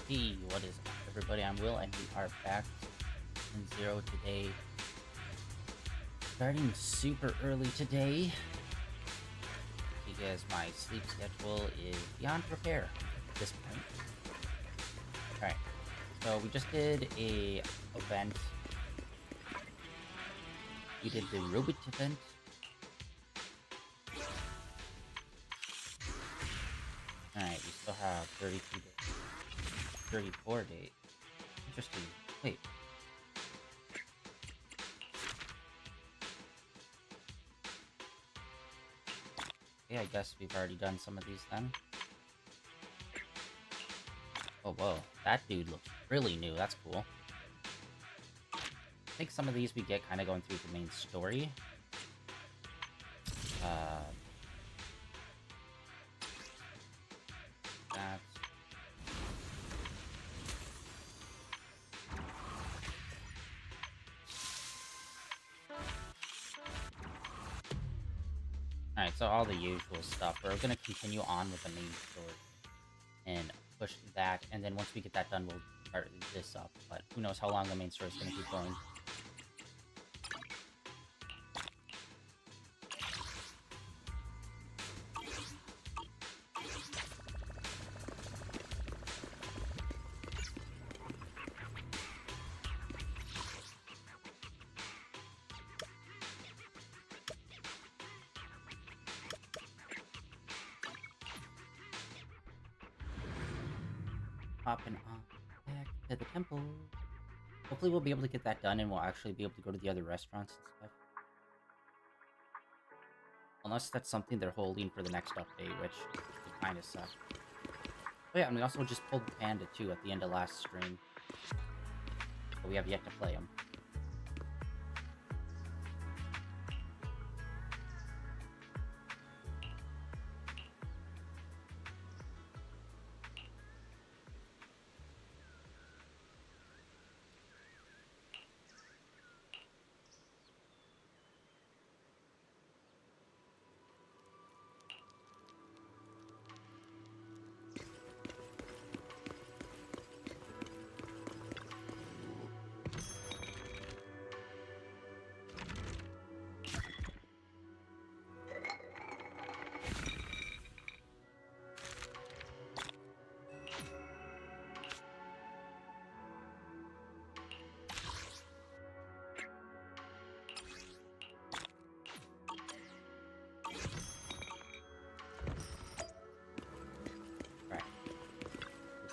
Hey, what is up, everybody? I'm Will, and we are back in Zero today. Starting super early today because my sleep schedule is beyond repair at this point. Alright, so we just did a event. We did the robot event. Alright, we still have 32 days. 34 days. Interesting. Wait. Yeah, I guess we've already done some of these then. Oh, whoa. That dude looks really new. That's cool. I think some of these we get kind of going through the main story. That's... Alright, so all the usual stuff. We're gonna continue on with the main story and push that, and then once we get that done, we'll start this up. But who knows how long the main story is gonna keep going. Hopping on back to the temple. Hopefully we'll be able to get that done and we'll actually be able to go to the other restaurants and stuff. Unless that's something they're holding for the next update, which would kind of suck. Oh yeah, and we also just pulled the Panda too at the end of last stream. But we have yet to play him.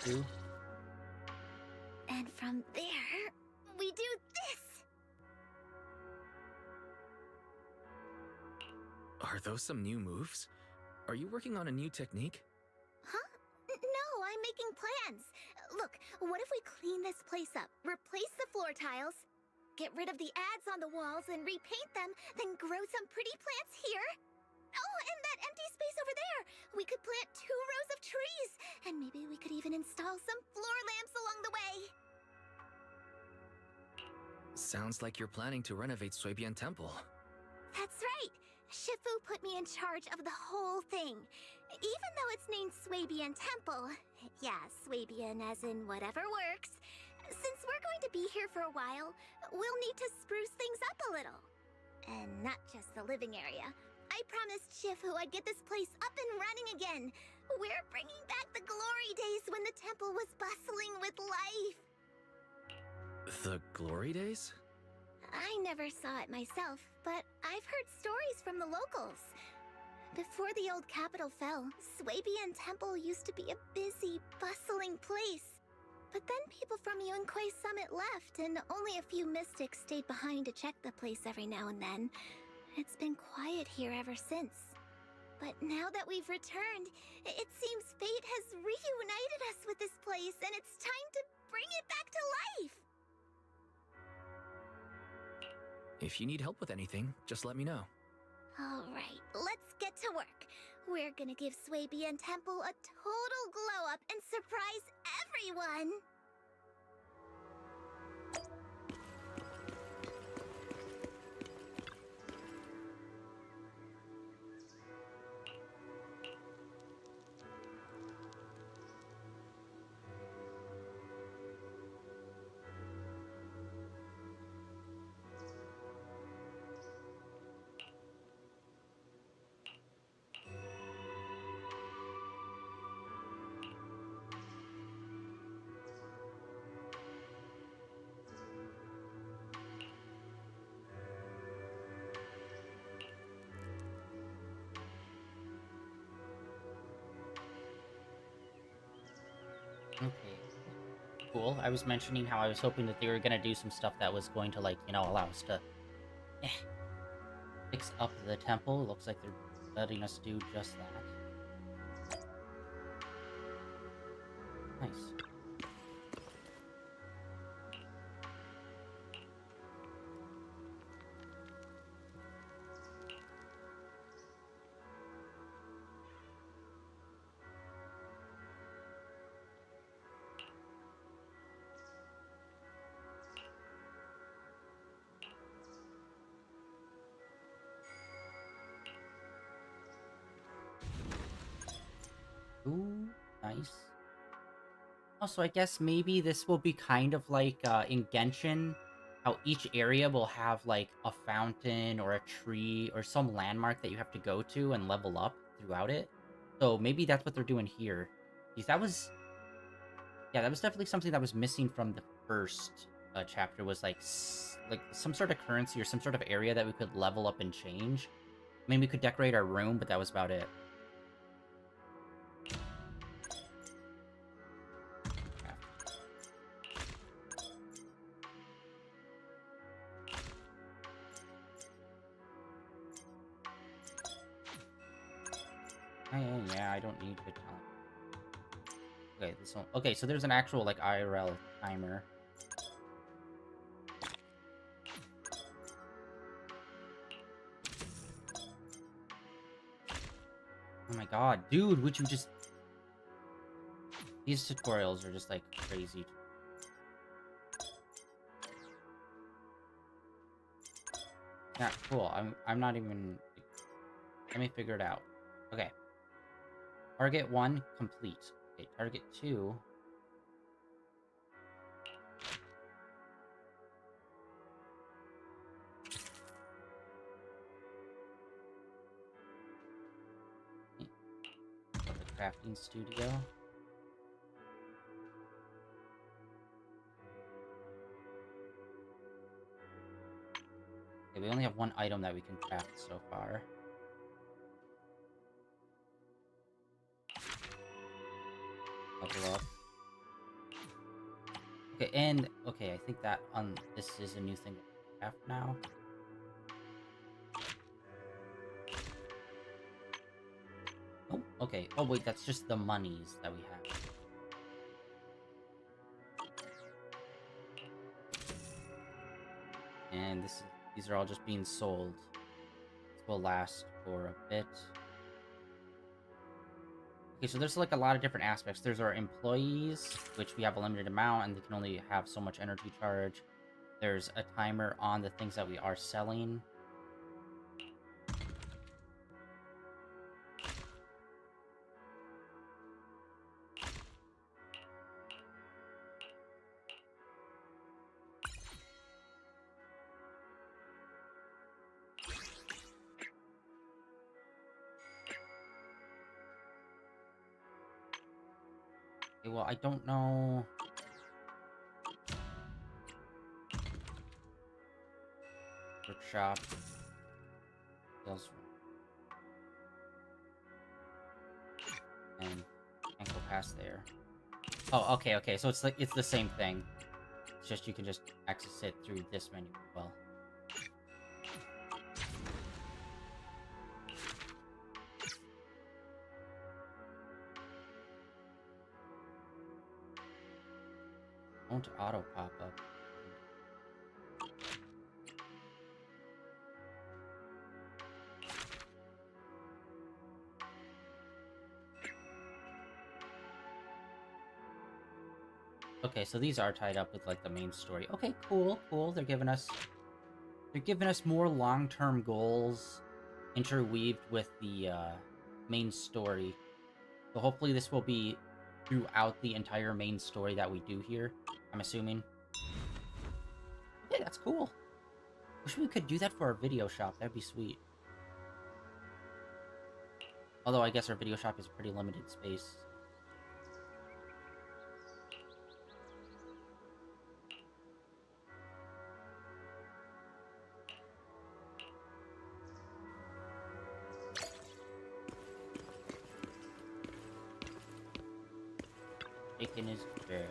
Two. And from there, we do this! Are those some new moves? Are you working on a new technique? Huh? No, I'm making plans. Look, what if we clean this place up, replace the floor tiles, get rid of the ads on the walls and repaint them, then grow some pretty plants here? Oh, and that empty space over there! We could plant 2 rows of trees, and maybe we could even install some floor lamps along the way. Sounds like you're planning to renovate Swabian Temple. That's right! Shifu put me in charge of the whole thing. Even though it's named Swabian Temple. Yeah, Swabian as in whatever works. Since we're going to be here for a while, we'll need to spruce things up a little. And not just the living area. I promised Shifu I'd get this place up and running again. We're bringing back the glory days when the temple was bustling with life. The glory days? I never saw it myself, but I've heard stories from the locals. Before the old capital fell, Swabian Temple used to be a busy, bustling place. But then people from Yunquei Summit left, and only a few mystics stayed behind to check the place every now and then. It's been quiet here ever since. But now that we've returned, it seems fate has reunited us with this place, and it's time to bring it back to life! If you need help with anything, just let me know. Alright, let's get to work. We're gonna give Swabian Temple a total glow-up and surprise everyone! Okay. Cool. I was mentioning how I was hoping that they were gonna do some stuff that was going to, like, you know, allow us to eh, fix up the temple. Looks like they're letting us do just that. Nice. Ooh, nice. Also, I guess maybe this will be kind of like in Genshin, how each area will have like a fountain or a tree or some landmark that you have to go to and level up throughout it. So maybe that's what they're doing here. Because that was, yeah, that was definitely something that was missing from the first chapter. Was like like some sort of currency or some sort of area that we could level up and change. I mean, we could decorate our room, but that was about it. Yeah, I don't need good talent. Okay, this one. Okay, so there's an actual like IRL timer. Oh my god, dude, would you just... These tutorials are just like crazy. Yeah, cool. I'm not even... Let me figure it out. Okay. Target 1, complete. Okay, target 2... The crafting studio. Okay, we only have one item that we can craft so far. Level up. Okay, and... Okay, I think that this is a new thing that we craft now. Oh, okay. Oh, wait, that's just the monies that we have. And these are all just being sold. This will last for a bit. Okay, so there's like a lot of different aspects. There's our employees, which we have a limited amount, and they can only have so much energy charge. There's a timer on the things that we are selling. Okay, well, I don't know... Workshop. Sales room. And can't go past there. Oh, okay. So it's like it's the same thing. It's just you can just access it through this menu as well. Won't auto pop up. Okay, so these are tied up with like the main story. Okay, cool. They're giving us more long-term goals interweaved with the main story. So hopefully this will be throughout the entire main story that we do here, I'm assuming. Okay, that's cool. Wish we could do that for our video shop. That'd be sweet. Although I guess our video shop is pretty limited space. Taking his jab.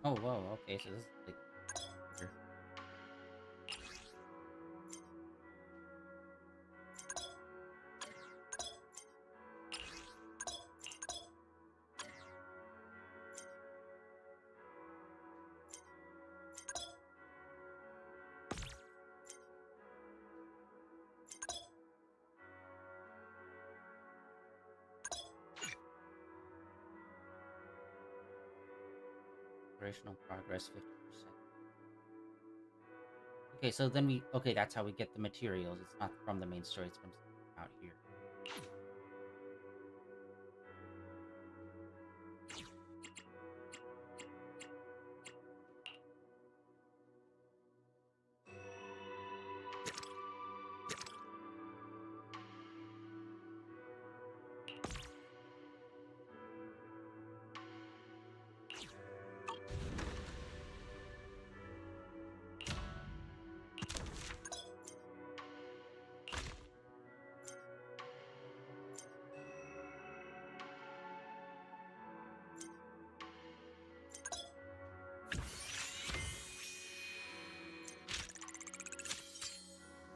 Oh, whoa, okay, so this is like... here. Operational progress 50%. Okay, so then we... Okay, that's how we get the materials. It's not from the main story, it's from out here.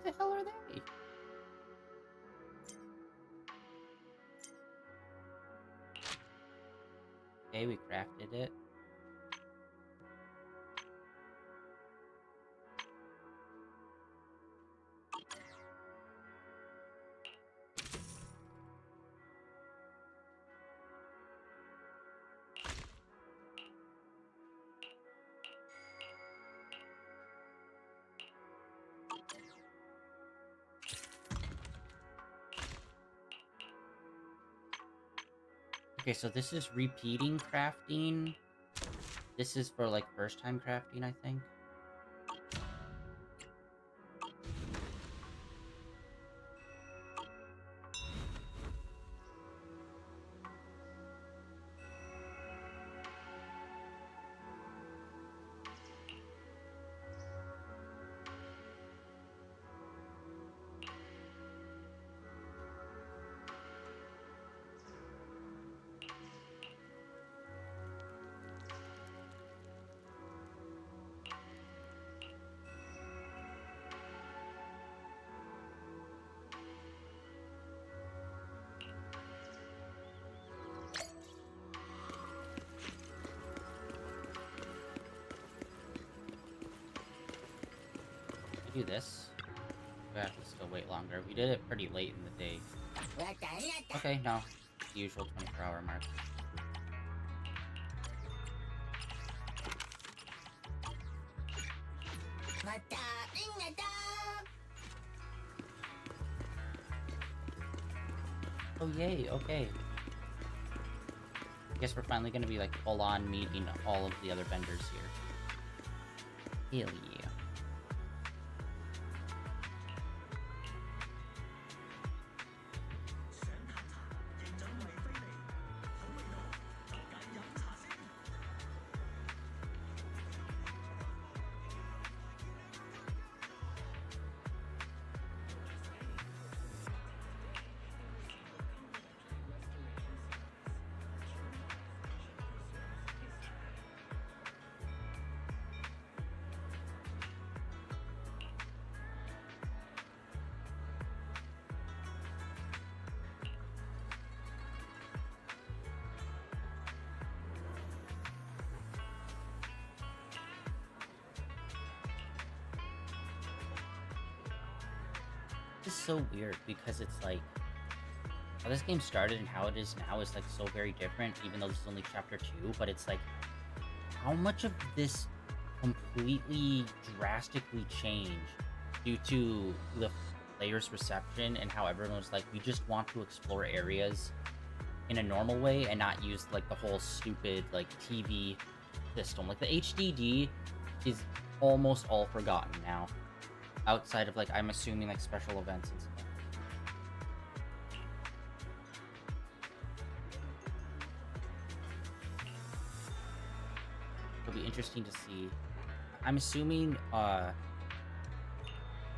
What the hell are they? Okay, we crafted it. Okay, so this is repeating crafting. This is for, like, first-time crafting, I think. Do this. We have to still wait longer. We did it pretty late in the day. Okay, no. The usual 24-hour mark. Oh yay, okay. I guess we're finally gonna be like full-on meeting all of the other vendors here. Hell yeah. This is so weird because it's like how this game started and how it is now is like so very different, even though this is only chapter 2, but it's like how much of this completely drastically changed due to the players' reception and how everyone was like, we just want to explore areas in a normal way and not use like the whole stupid like TV system. Like the HDD is almost all forgotten now. Outside of, like, I'm assuming, like, special events and stuff. It'll be interesting to see. I'm assuming, like,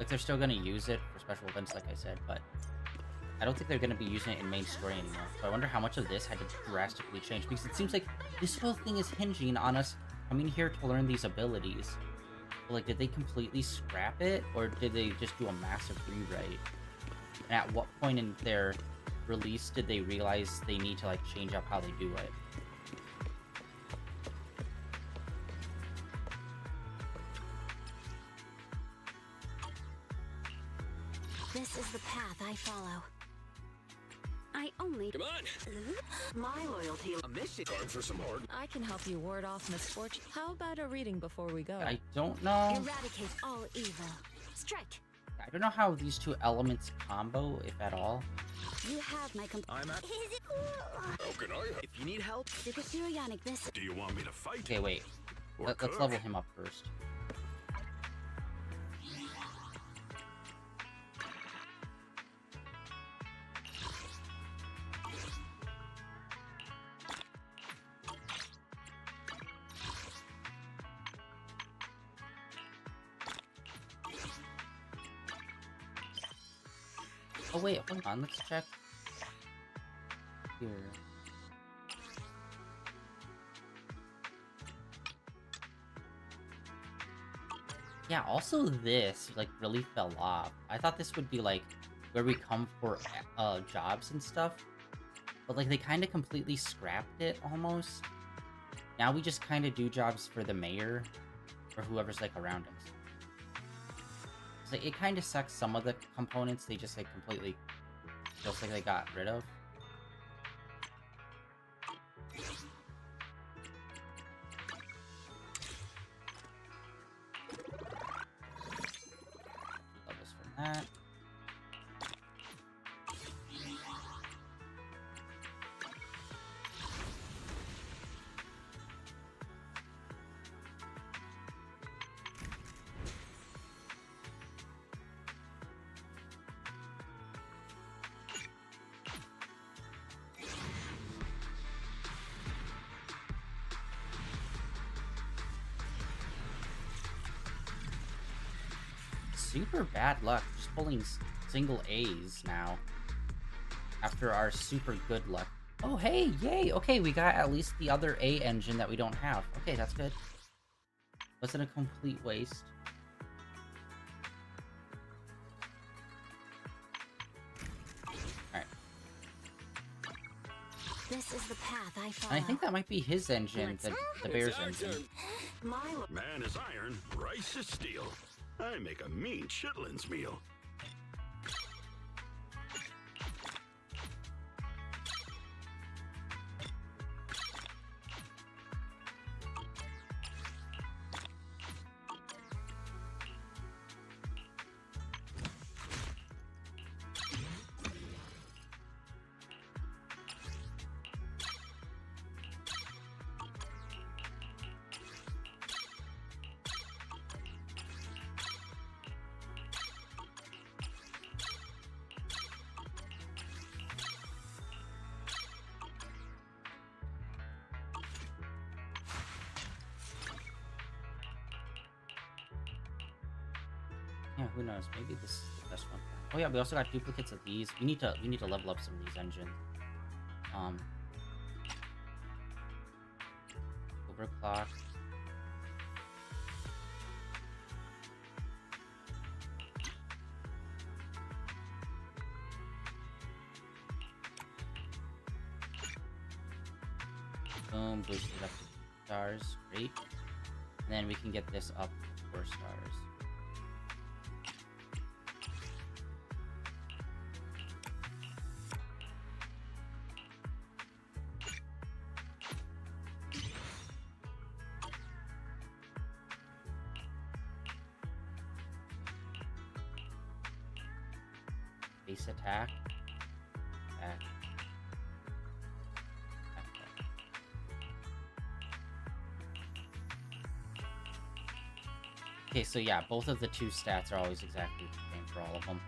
they're still gonna use it for special events, like I said, but I don't think they're gonna be using it in main story anymore. So I wonder how much of this had to drastically change, because it seems like this whole thing is hinging on us coming here to learn these abilities. Like, did they completely scrap it, or did they just do a massive rewrite? And at what point in their release did they realize they need to, like, change up how they do it? This is the path I follow. I only... Come on! My loyalty... A mission! Time for some hard. I can help you ward off misfortune. How about a reading before we go? I don't know. Eradicate all evil. Strike! I don't know how these two elements combo, if at all. You have my I'm at... How can I help? If you need help... this. Do you want me to fight? Okay, wait. Or Let's cook? level him up first. Oh wait, hold on, let's check here. Yeah, also this, like, really fell off. I thought this would be, like, where we come for, jobs and stuff. But, like, they kind of completely scrapped it, almost. Now we just kind of do jobs for the mayor, or whoever's, like, around us. It's like, it kind of sucks some of the components they just, like, completely feels like they got rid of. Levels from that. super bad luck just pulling single A's now. After our super good luck. Oh, hey, yay! Okay, we got at least the other A engine that we don't have. Okay, that's good. Wasn't a complete waste. Alright. This is the path I follow. And I think that might be his engine, the bear's engine. Man is iron, rice is steel. I make a mean chitlins meal. Yeah, who knows? Maybe this is the best one. Oh yeah, we also got duplicates of these. We need to level up some of these engines. Overclock. Boom, boosted up to 2 stars. Great. And then we can get this up to 4 stars. Base attack. Attack. Okay, so yeah, both of the 2 stats are always exactly the same for all of them.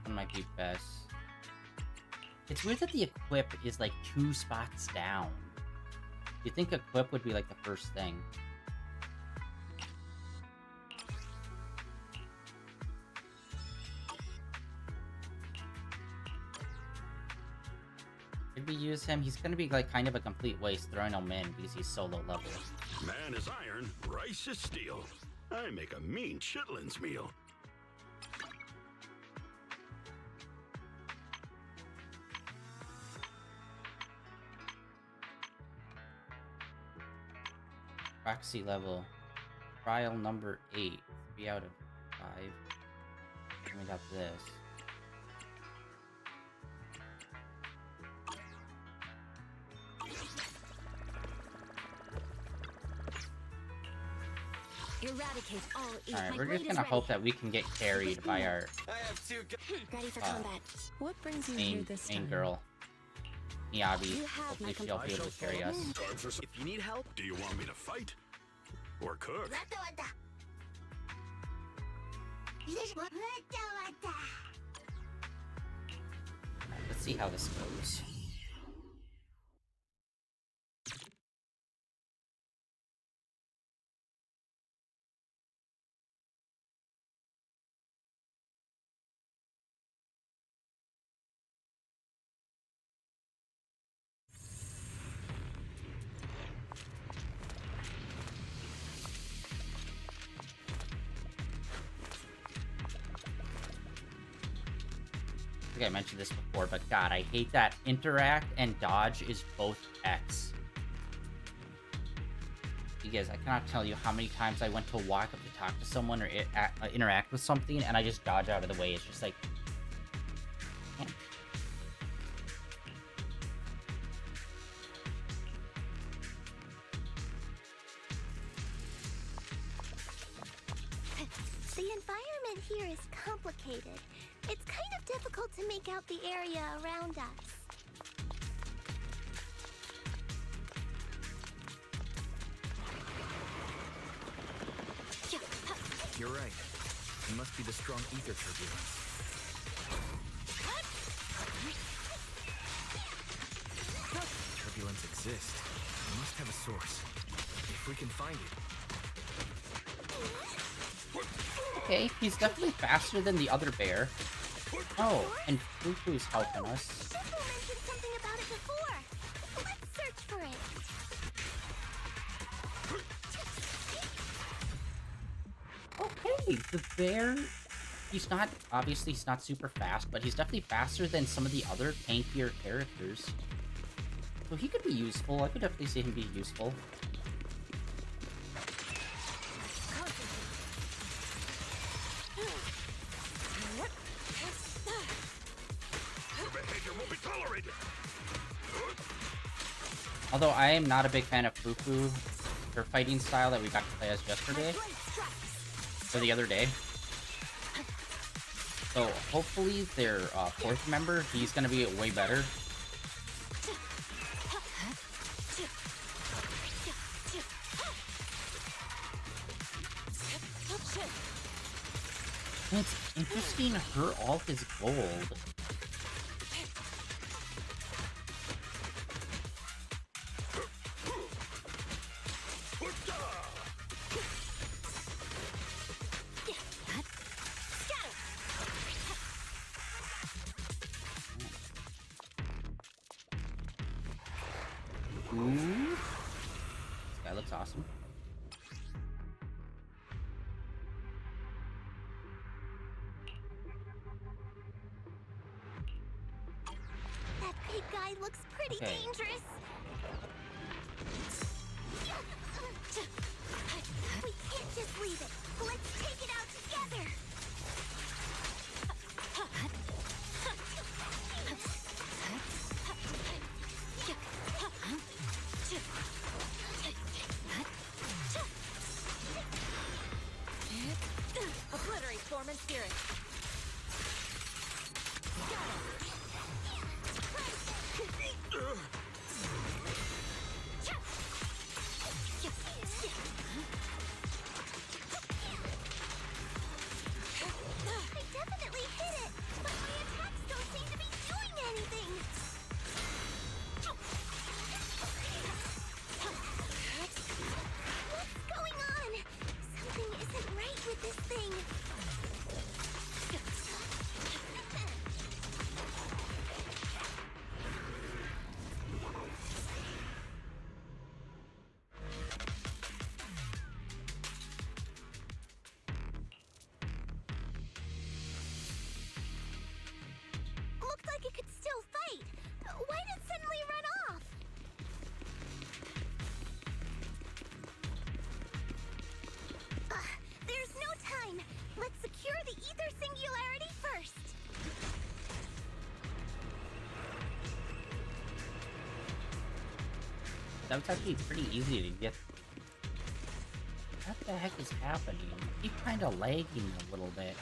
One might be best. It's weird that the equip is like 2 spots down. You'd think equip would be like the first thing. Should we use him? He's gonna be like kind of a complete waste throwing him in because he's so low level. Man is iron, rice is steel. I make a mean chitlins meal. Proxy level. Trial number 8. 3 out of 5. And we got this. Eradicate all evil. Alright, we're just gonna hope that we can get carried by our Ready for combat. What brings you here main, this main time? girl. Miyabi. You have my Hopefully she'll be able to carry us. If you need help, do you want me to fight or cook? Let's see how this goes. I think I mentioned this before, but God, I hate that interact and dodge is both X. You guys, I cannot tell you how many times I went to walk up to talk to someone or interact with something, and I just dodge out of the way. It's just like... can't. The environment here is complicated. It's kind of difficult to make out the area around us. You're right. It must be the strong ether turbulence. Turbulence exists. It must have a source. If if we can find it. Okay, he's definitely faster than the other bear. Oh, and Fufu's helping us. Fufu mentioned something about it before. Let's search for it. Okay, the bear, obviously he's not super fast, but he's definitely faster than some of the other tankier characters. So he could be useful. I could definitely see him being useful. Your behavior won't be tolerated. Although I am not a big fan of Fufu, her fighting style that we got to play as yesterday, or the other day. So hopefully their fourth member, he's gonna be way better. And it's interesting, her ult is gold. Ooh. This guy looks awesome. That big guy looks pretty Okay. dangerous. We can't just leave it. Let's take it out together. Obliterate form and spirit. I definitely hit it, but my attacks don't seem to be doing anything. What's going on? Something isn't right with this thing. Looked like it could still fight. Why did it suddenly run off? There's no time. Let's secure the ether singularity first. That was actually pretty easy to get. What the heck is happening? I keep kind of lagging a little bit.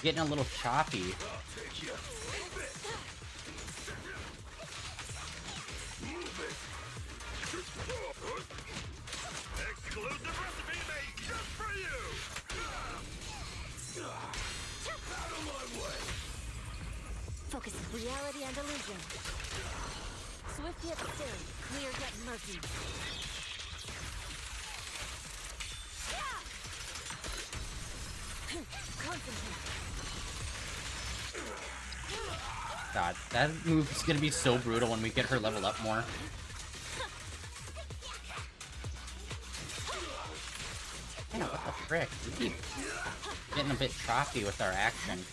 Getting a little choppy. Exclusive recipe made just for you. Out of my way. Focus reality and illusion. Swift yet still, clear yet murky. Concentrate. God, that move is gonna be so brutal when we get her leveled up more. Man, what the frick? We keep getting a bit choppy with our action.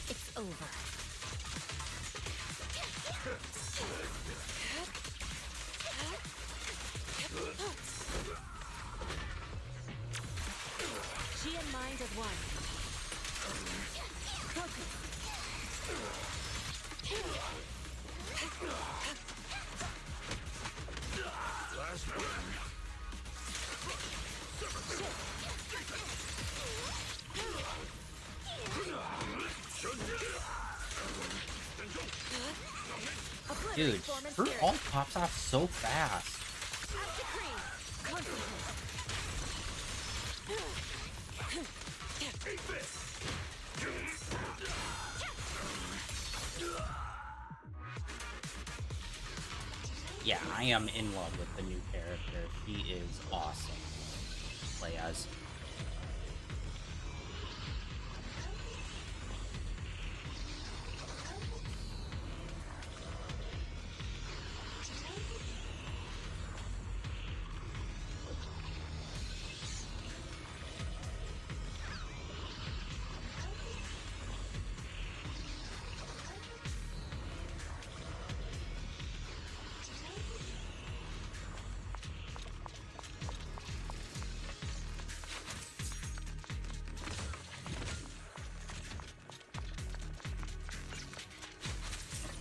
It's over. She and mind as one. Focus. Last one. Dude, her ult pops off so fast. After cream. Concentrate. Eat this. yeah, I am in love with the new character. She is awesome to play as.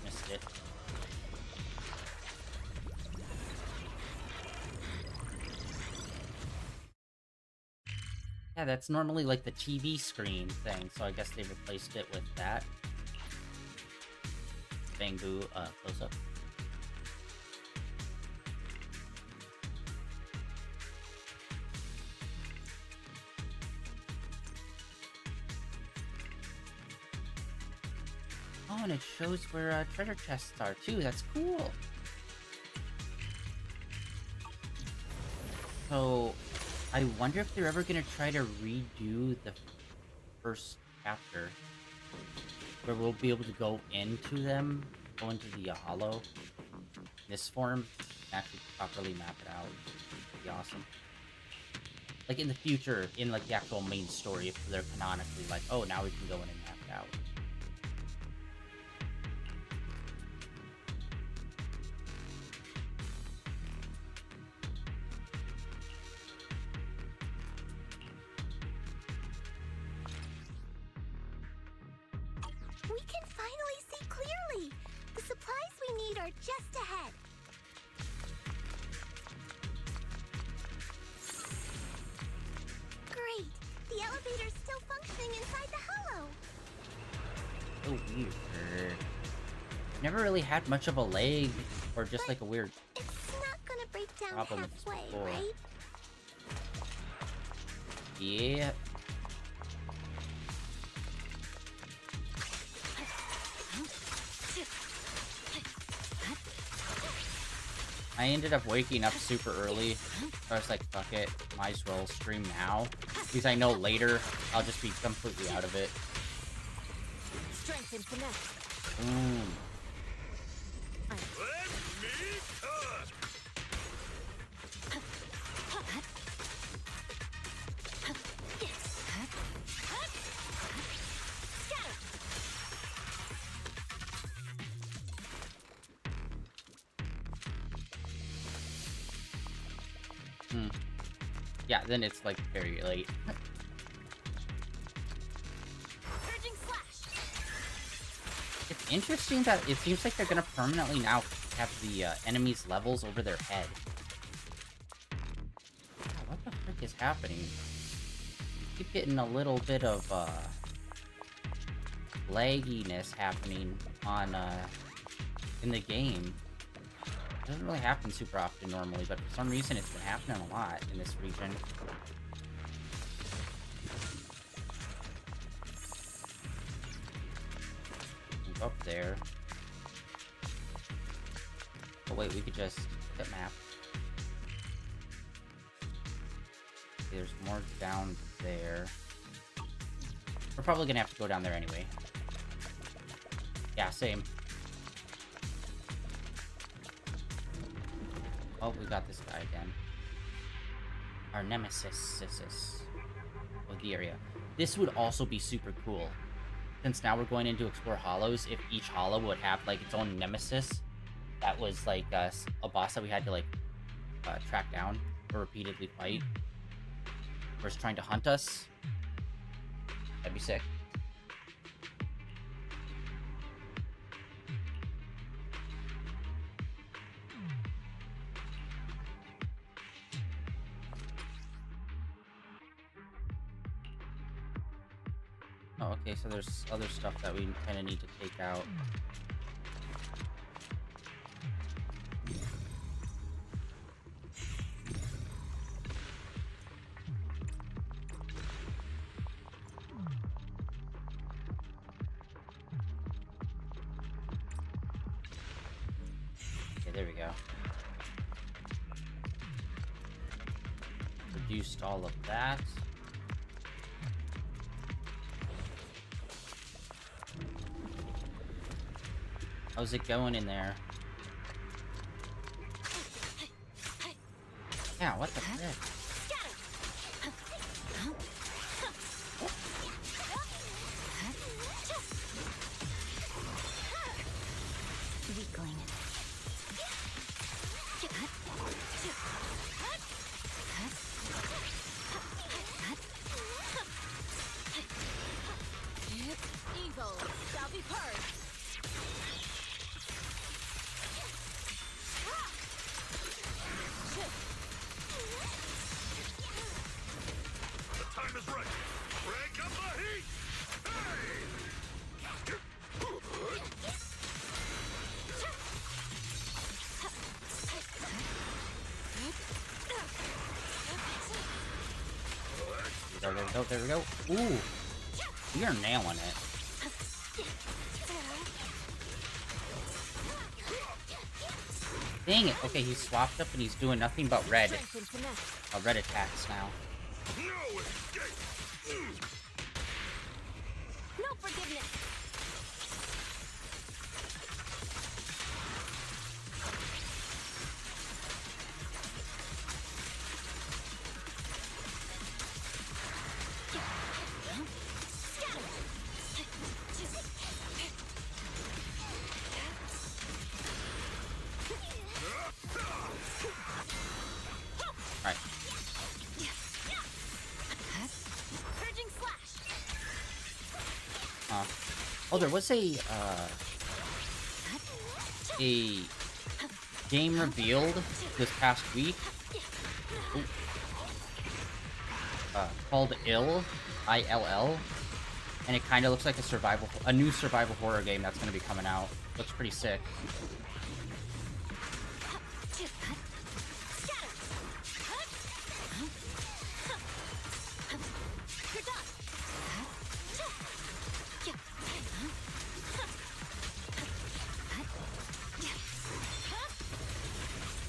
Missed it. Yeah, that's normally like the TV screen thing, so I guess they replaced it with that. Bangoo, close up. Oh, and it shows where treasure chests are too. That's cool. So, I wonder if they're ever gonna try to redo the first chapter, where we'll be able to go into them, go into the hollow, this form, and actually properly map it out. It'd be awesome. Like in the future, in like the actual main story, if they're canonically like, oh, now we can go in and map it out. We can finally see clearly! The supplies we need are just ahead. Great! The elevator's still functioning inside the hollow! So weird. Never really had much of a leg, or just like a weird It's not gonna break down problem with this halfway, before. right? Yeah. I ended up waking up super early. I was like, fuck it, might as well stream now. Because I know later I'll just be completely out of it. Strength and finesse. Boom. Let me cook! Yeah, then it's like very late. Urging slash. It's interesting that it seems like they're gonna permanently now have the enemies' levels over their head. Yeah, what the frick is happening? I keep getting a little bit of lagginess happening on in the game. It doesn't really happen super often normally, but for some reason it's been happening a lot in this region. Move up there. Oh wait, we could just look at map. Okay, there's more down there. We're probably gonna have to go down there anyway. Yeah, same. Oh, we got this guy again. Our nemesis of the area. This would also be super cool. Since now we're going in to explore hollows, if each hollow would have like its own nemesis, that was like a boss that we had to like track down or repeatedly fight. Or is trying to hunt us. That'd be sick. Oh, okay, so there's other stuff that we kind of need to take out. Okay, there we go. reduced all of that. How's it going in there? Yeah, what the frick? Weakling. Evil shall be purged. The time is right. Crank up the heat. Hey! There we go, there we go. Ooh! We are nailing it. Dang it! Okay, he swapped up and he's doing nothing but red. Strength and finesse. Red attacks now. No escape. No forgiveness. Right. Purging slash. Oh, there was a game revealed this past week. Ooh. Called ILL, and it kind of looks like a new survival horror game that's going to be coming out. Looks pretty sick.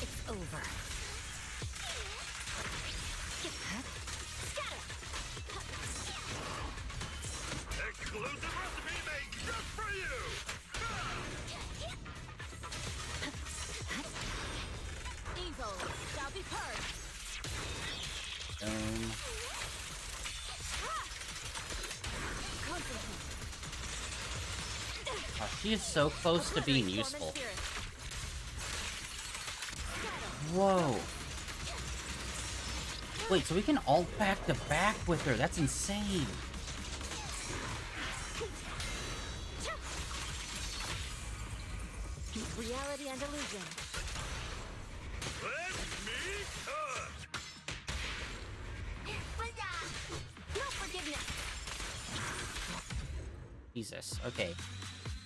It's over. Exclusive recipe made just for you. Evil shall be purged. Oh, she is so close to being useful. Whoa. Wait, so we can ult back to back with her. That's insane. Reality and illusion. Let me touch. No forgiveness. Jesus. Okay.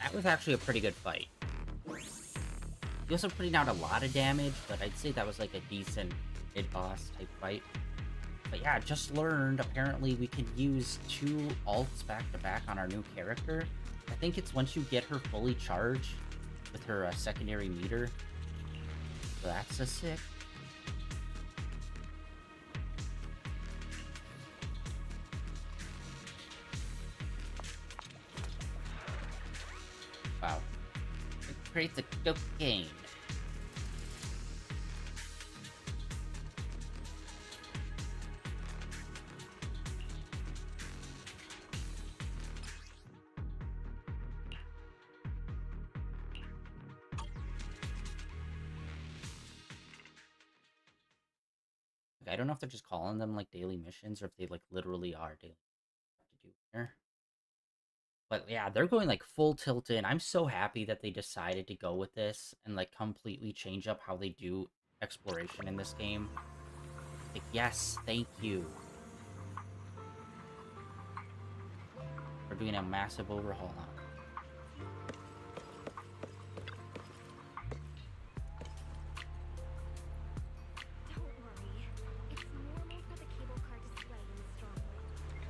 That was actually a pretty good fight. He also putting out a lot of damage, but I'd say that was like a decent mid-boss type fight. But yeah, just learned apparently we can use 2 ults back to back on our new character. I think it's once you get her fully charged with her secondary meter. So that's a sick. Wow. It creates a cocaine. I don't know if they're just calling them like daily missions or if they like literally are daily to do here. But yeah, they're going like full tilt in. I'm so happy that they decided to go with this and like completely change up how they do exploration in this game. Like, yes, thank you for doing a massive overhaul on it. Don't worry. It's normal for the cable car to sway in a strong wind.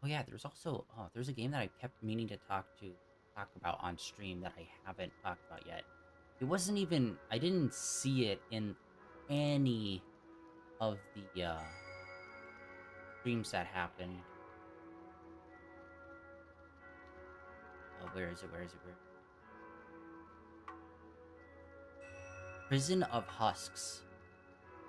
Oh yeah, there's also there's a game that I kept meaning to talk about on stream that I haven't talked about yet. It wasn't even I didn't see it in any of the streams that happened. Where is it? Where is it? Where? Prison of Husks.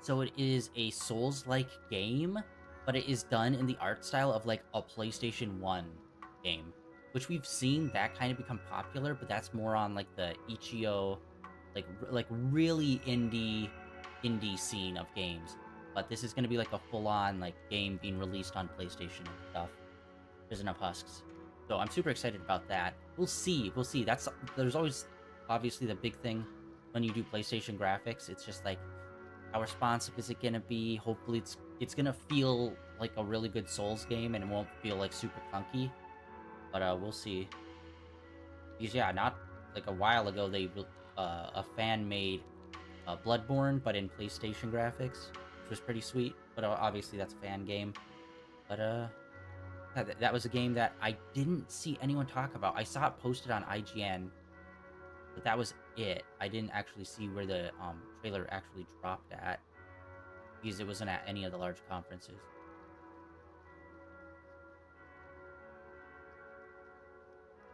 So it is a Souls-like game, but it is done in the art style of like a PlayStation 1 game, which we've seen that kind of become popular, but that's more on like the itch.io, like really indie scene of games. But this is going to be like a full-on like game being released on PlayStation and stuff. Prison of Husks. So I'm super excited about that. We'll see. We'll see. There's always obviously the big thing when you do PlayStation graphics. It's just like, how responsive is it gonna be? Hopefully it's gonna feel like a really good Souls game and it won't feel like super clunky. But we'll see. Because yeah, not like a while ago a fan made Bloodborne, but in PlayStation graphics, which was pretty sweet. But obviously that's a fan game. But that was a game that I didn't see anyone talk about. I saw it posted on IGN, but that was it. I didn't actually see where the trailer actually dropped at, because it wasn't at any of the large conferences.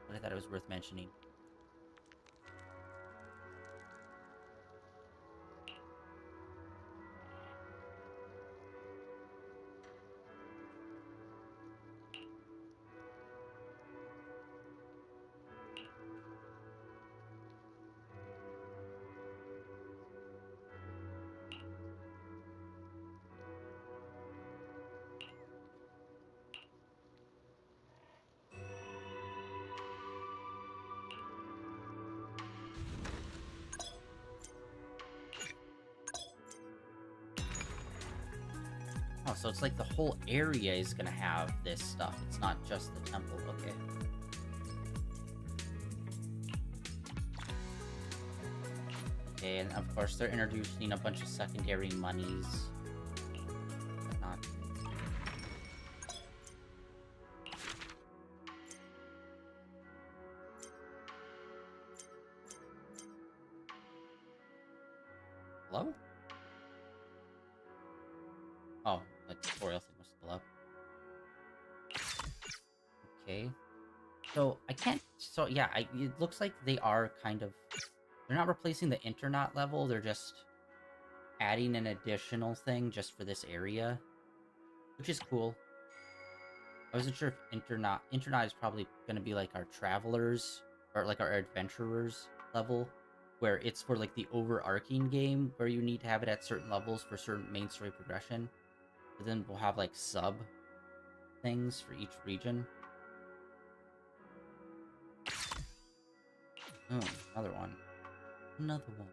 But I thought it was worth mentioning. Oh, so it's like the whole area is gonna have this stuff. It's not just the temple. Okay. Okay, and of course they're introducing a bunch of secondary monies. Whatnot. Hello? Oh, the tutorial thing was still up. Okay. So, I can't... So, yeah, it looks like they are kind of... They're not replacing the Internaut level, they're just adding an additional thing just for this area, which is cool. I wasn't sure if Internaut is probably going to be like our Travelers, or like our Adventurers level, where it's for like the overarching game, where you need to have it at certain levels for certain main story progression. But then we'll have like sub things for each region. Oh, another one. Another one.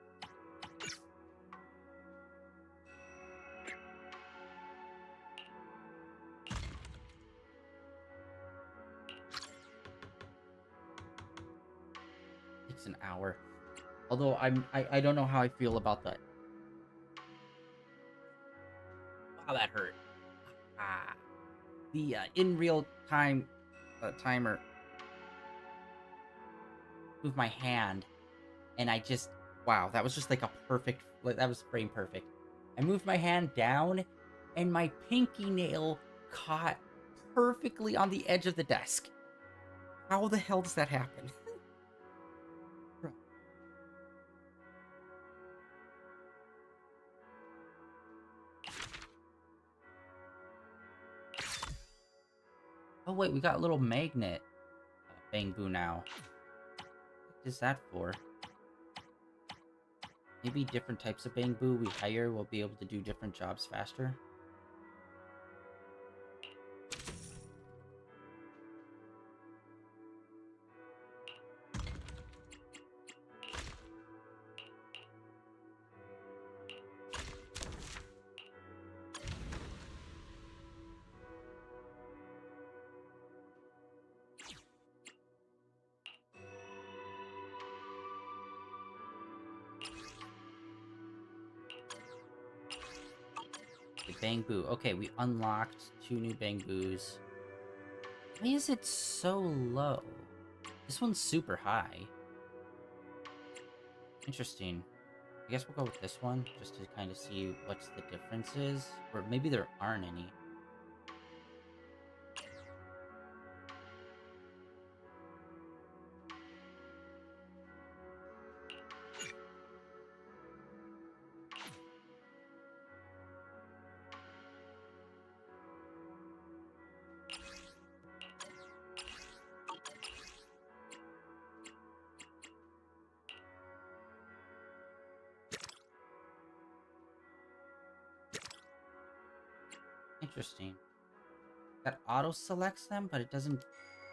Takes an hour. Although I don't know how I feel about that. Wow, that hurt. The in real time timer. Move my hand, and I just, wow, that was just like a perfect, that was frame perfect. I moved my hand down, and my pinky nail caught perfectly on the edge of the desk. How the hell does that happen? Oh wait, we got a little magnet Bangboo now. What is that for? Maybe different types of Bangboo we hire will be able to do different jobs faster? Bangboo. Okay, we unlocked 2 new Bangboos. Why is it so low? This one's super high. Interesting. I guess we'll go with this one, just to kind of see what's the difference is. Or maybe there aren't any. Interesting. That auto selects them, but it doesn't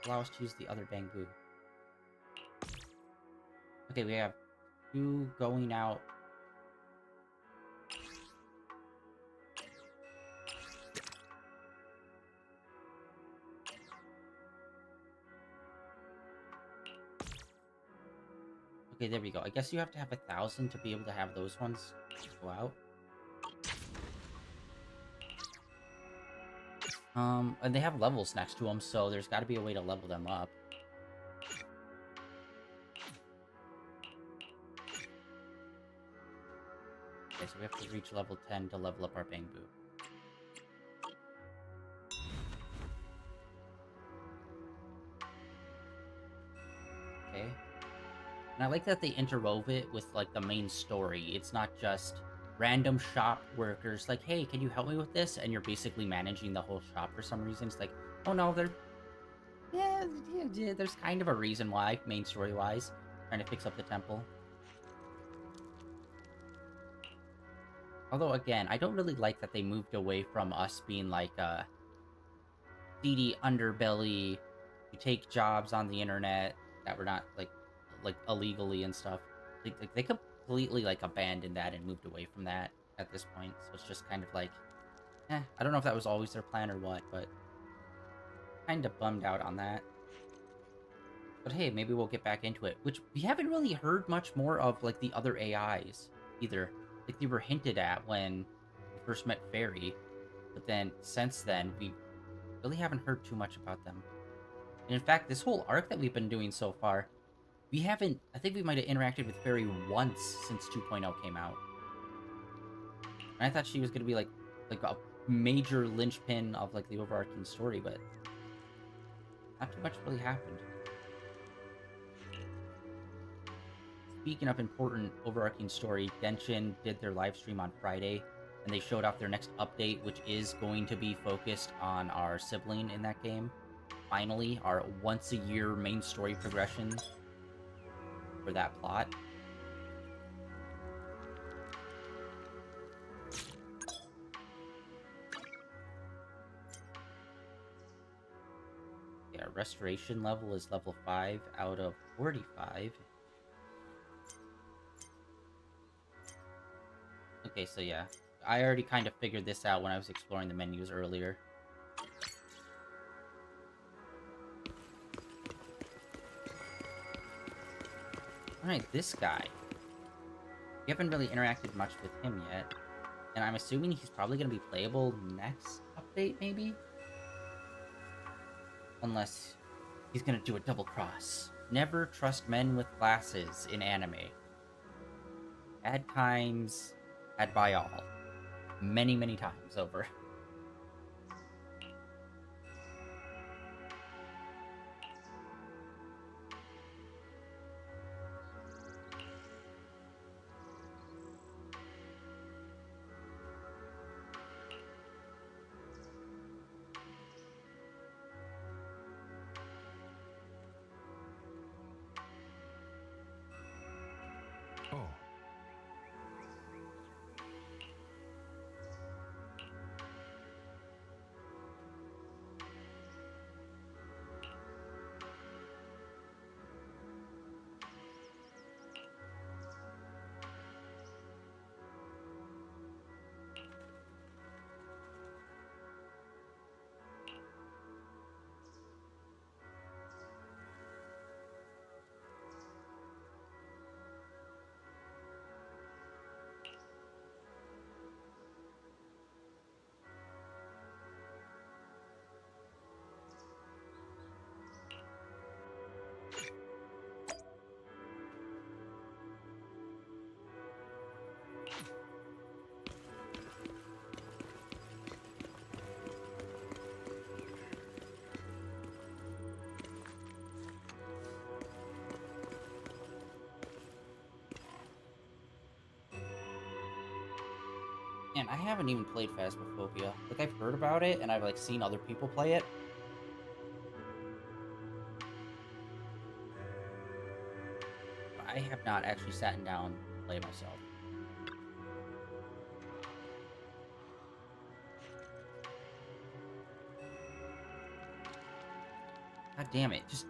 allow us to use the other bamboo. Okay, we have 2 going out. Okay, there we go. I guess you have to have 1,000 to be able to have those ones go out. And they have levels next to them, so there's got to be a way to level them up. Okay, so we have to reach level 10 to level up our bamboo. Okay. And I like that they interwove it with, like, the main story. It's not just random shop workers like, hey, can you help me with this? And you're basically managing the whole shop for some reason. It's like, oh no, yeah, there's kind of a reason why, main story-wise. Trying to fix up the temple. Although, again, I don't really like that they moved away from us being like a seedy underbelly. You take jobs on the internet that were not, like illegally and stuff. Like they completely, like, abandoned that and moved away from that at this point. So it's just kind of like, I don't know if that was always their plan or what, but kind of bummed out on that. But hey, maybe we'll get back into it, which we haven't really heard much more of, like, the other AIs either. Like, they were hinted at when we first met Fairy, but then since then, we really haven't heard too much about them. And in fact, this whole arc that we've been doing so far, we haven't... I think we might have interacted with Fairy once since 2.0 came out. And I thought she was going to be, like a major linchpin of, like, the overarching story, but not too much really happened. Speaking of important overarching story, Genshin did their live stream on Friday, and they showed off their next update, which is going to be focused on our sibling in that game. Finally, our once-a-year main story progression for that plot. Yeah, restoration level is level 5 out of 45. Okay, so yeah. I already kind of figured this out when I was exploring the menus earlier. Alright, this guy. We haven't really interacted much with him yet. And I'm assuming he's probably going to be playable next update, maybe? Unless he's going to do a double cross. Never trust men with glasses in anime. Bad times had by all. Many, many times over. Oh. And I haven't even played Phasmophobia. Like, I've heard about it, and I've, like, seen other people play it. But I have not actually sat down to play myself. God damn it. Just...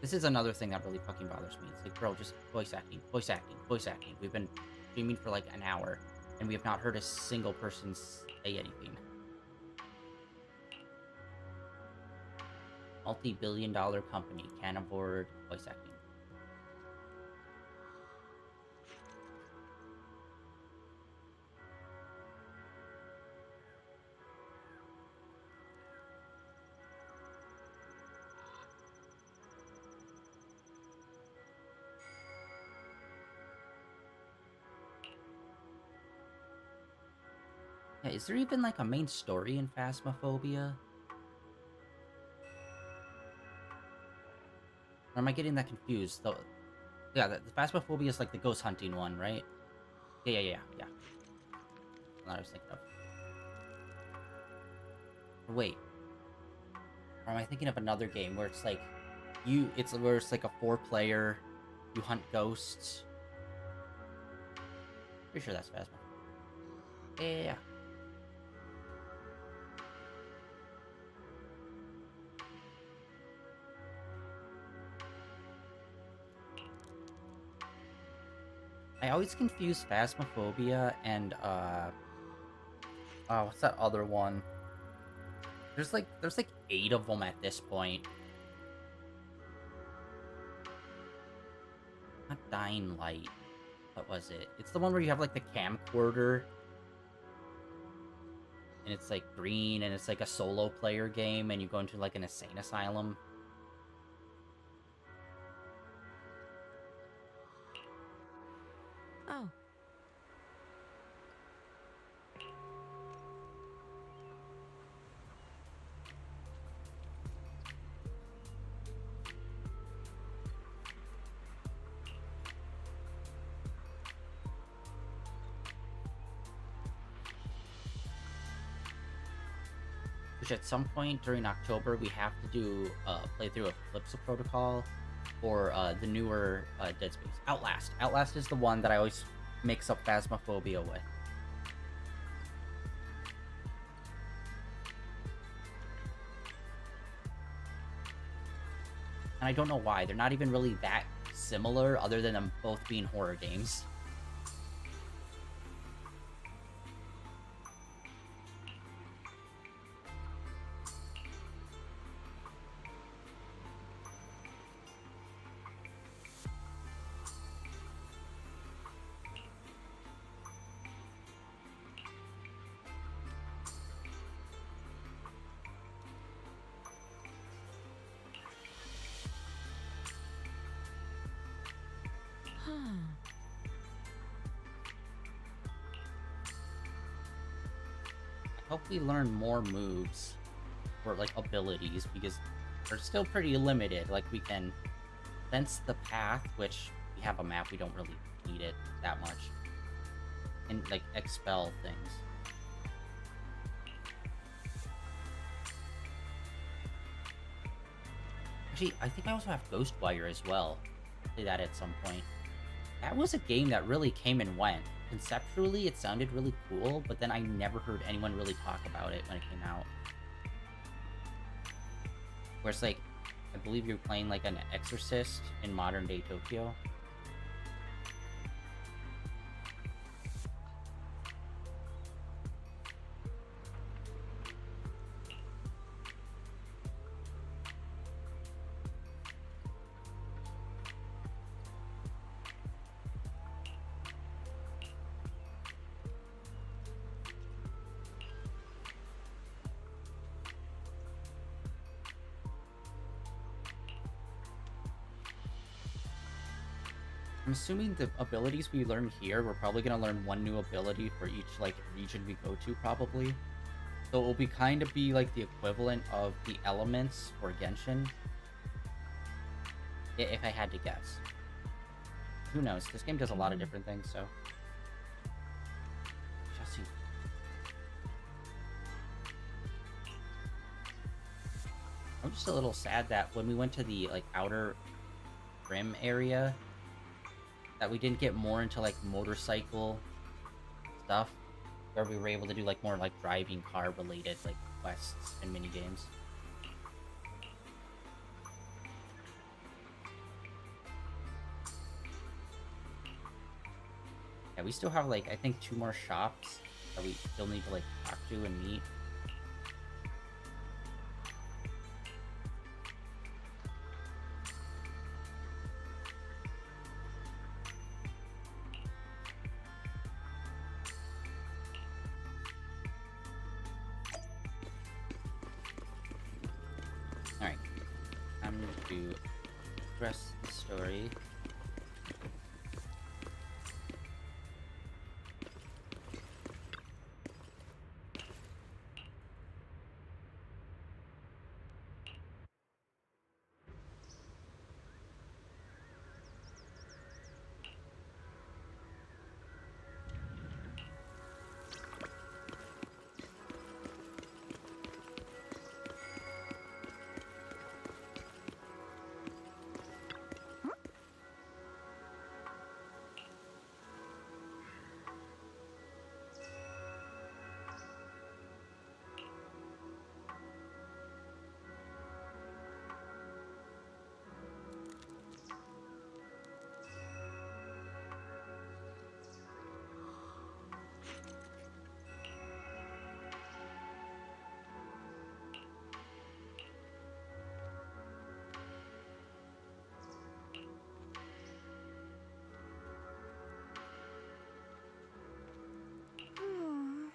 This is another thing that really fucking bothers me. It's like, bro, just voice acting, voice acting, voice acting. We've been streaming for, like, an hour, and we have not heard a single person say anything. Multi-billion-dollar company can't afford voice acting. Yeah, is there even, like, a main story in Phasmophobia? Or am I getting that confused? Though, yeah, the Phasmophobia is like the ghost hunting one, right? Yeah. That's what I was thinking of. Or wait. Or am I thinking of another game where it's like where it's like a 4-player, you hunt ghosts? Pretty sure that's Phasmophobia. Yeah. I always confuse Phasmophobia and, what's that other one? There's like 8 of them at this point. Not Dying Light. What was it? It's the one where you have, like, the camcorder. And it's, like, green, and it's, like, a solo player game, and you go into, like, an insane asylum. Oh. Which at some point during October, we have to do a playthrough of Calypso Protocol or the newer Dead Space. Outlast. Outlast is the one that I always mix up Phasmophobia with. And I don't know why. They're not even really that similar, other than them both being horror games. I hope we learn more moves or like abilities, because they're still pretty limited. Like, we can sense the path, which we have a map, we don't really need it that much, and like expel things. Actually, I think I also have Ghostwire as well. Play that at some point. That was a game that really came and went. Conceptually, it sounded really cool, but then I never heard anyone really talk about it when it came out. Where it's like, I believe you're playing like an exorcist in modern day Tokyo. I'm assuming the abilities we learn here, we're probably going to learn one new ability for each, like, region we go to, probably. So it will be kind of be, like, the equivalent of the elements for Genshin. If I had to guess. Who knows? This game does a lot of different things, so... Shall see. I'm just a little sad that when we went to the like outer rim area, that we didn't get more into like motorcycle stuff, where we were able to do like more like driving car related like quests and mini games. Yeah, we still have like I think 2 more shops that we still need to like talk to and meet. Alright. I'm going to progress the story. Hmm.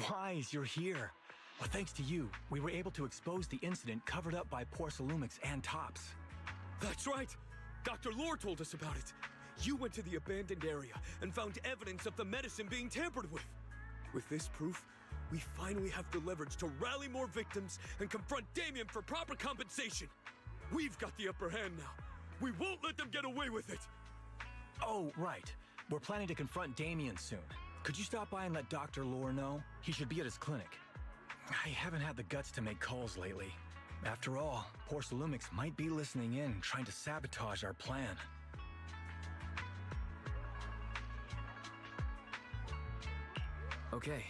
Wise, you're here. Well, thanks to you, we were able to expose the incident covered up by Porcelumix and Tops. That's right! Dr. Lore told us about it. You went to the abandoned area and found evidence of the medicine being tampered with. With this proof, we finally have the leverage to rally more victims and confront Damien for proper compensation. We've got the upper hand now. We won't let them get away with it. Oh, right. We're planning to confront Damien soon. Could you stop by and let Dr. Lore know? He should be at his clinic. I haven't had the guts to make calls lately. After all, Porcelumix might be listening in, trying to sabotage our plan. Okay,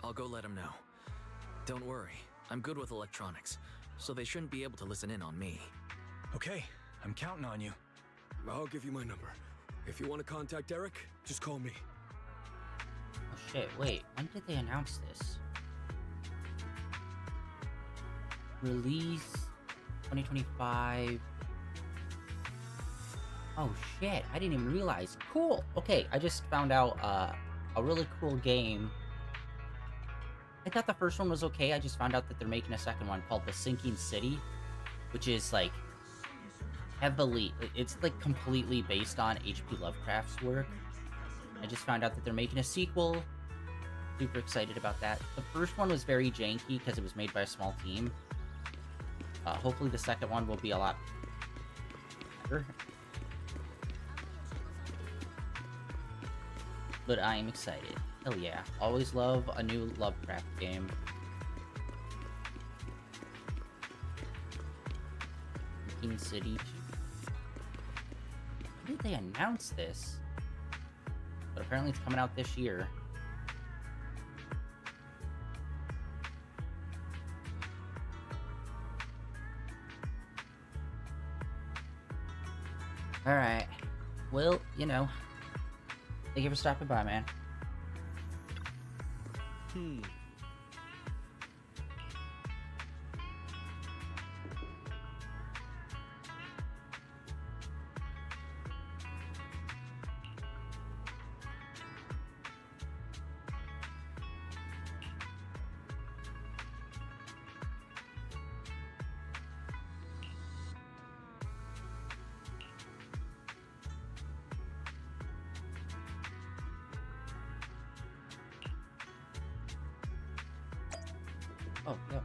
I'll go let him know. Don't worry, I'm good with electronics, so they shouldn't be able to listen in on me. Okay, I'm counting on you. I'll give you my number. If you want to contact Eric, just call me. Oh shit, wait, when did they announce this? Release 2025. Oh shit, I didn't even realize. Cool. Okay, I just found out a really cool game. I thought the first one was okay. I just found out that they're making a second one called The Sinking City, which is like heavily, it's like completely based on H.P. Lovecraft's work. I just found out that they're making a sequel. Super excited about that. The first one was very janky because it was made by a small team. Hopefully the second one will be a lot better. But I am excited. Hell yeah. Always love a new Lovecraft game. King City 2. When did they announce this? But apparently it's coming out this year. Alright. Well, you know. Thank you for stopping by, man. Oh, yep.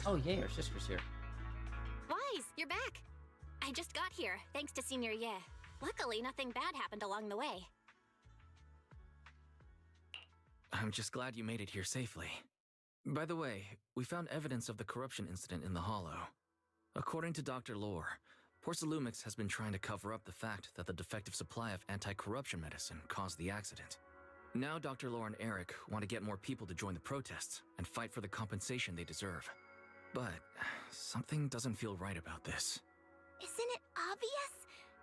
Oh, yay, our sister's here. Wise, you're back. I just got here, thanks to Senior Ye. Luckily, nothing bad happened along the way. I'm just glad you made it here safely. By the way, we found evidence of the corruption incident in the Hollow. According to Dr. Lore, Porcelumix has been trying to cover up the fact that the defective supply of anti-corruption medicine caused the accident. Now Dr. Lore and Eric want to get more people to join the protests and fight for the compensation they deserve. But something doesn't feel right about this. Isn't it obvious?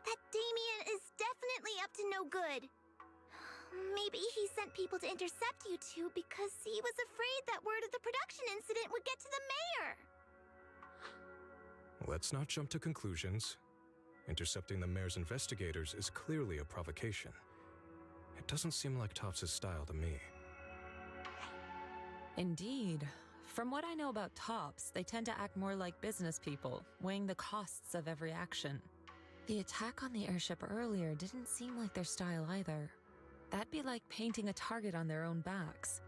That Damien is definitely up to no good. Maybe he sent people to intercept you two because he was afraid that word of the production incident would get to the mayor. Let's not jump to conclusions. Intercepting the mayor's investigators is clearly a provocation. It doesn't seem like Topps' style to me. Indeed. From what I know about Topps, they tend to act more like business people, weighing the costs of every action. The attack on the airship earlier didn't seem like their style either. That'd be like painting a target on their own backs.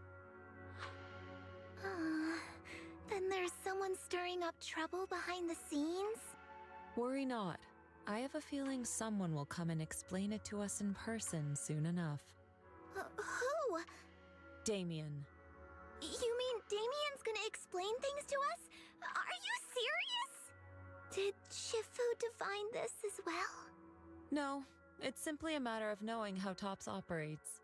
Then there's someone stirring up trouble behind the scenes? Worry not. I have a feeling someone will come and explain it to us in person soon enough. Who? Damien. You mean Damien's gonna explain things to us? Are you serious? Did Shifu divine this as well? No, it's simply a matter of knowing how Topps operates.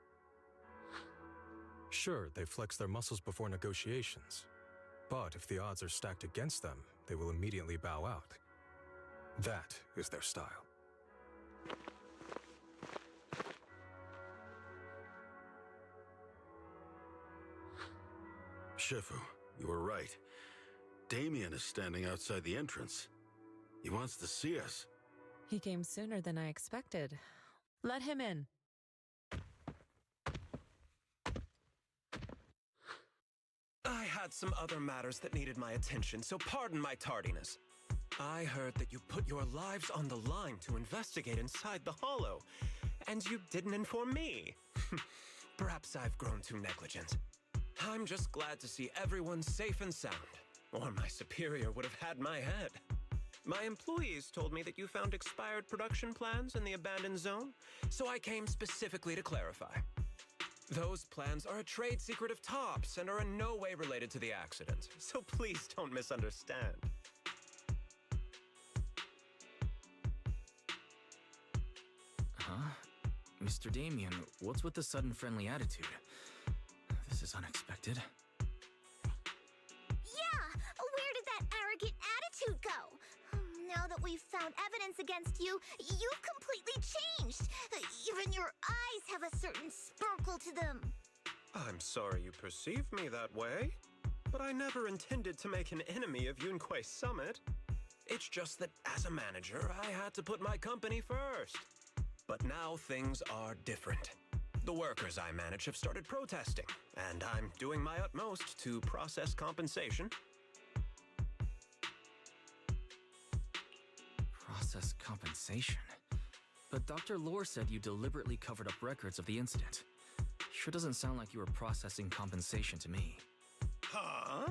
Sure, they flex their muscles before negotiations. But if the odds are stacked against them, they will immediately bow out. That is their style. Shifu, you were right. Damien is standing outside the entrance. He wants to see us. He came sooner than I expected. Let him in. I had some other matters that needed my attention, so pardon my tardiness. I heard that you put your lives on the line to investigate inside the Hollow, and you didn't inform me. Perhaps I've grown too negligent. I'm just glad to see everyone safe and sound, or my superior would have had my head. My employees told me that you found expired production plans in the abandoned zone, so I came specifically to clarify. Those plans are a trade secret of Topps and are in no way related to the accident, so please don't misunderstand. Huh? Mr. Damien, what's with the sudden friendly attitude? This is unexpected. Yeah! Where did that arrogant attitude go? Now that we've found evidence against you, you've completely changed. Even your eyes have a certain sparkle to them. I'm sorry you perceive me that way, but I never intended to make an enemy of Yunquei Summit. It's just that as a manager, I had to put my company first. But now things are different. The workers I manage have started protesting, and I'm doing my utmost to process compensation. Process compensation? But Dr. Lore said you deliberately covered up records of the incident. Sure doesn't sound like you were processing compensation to me. Huh?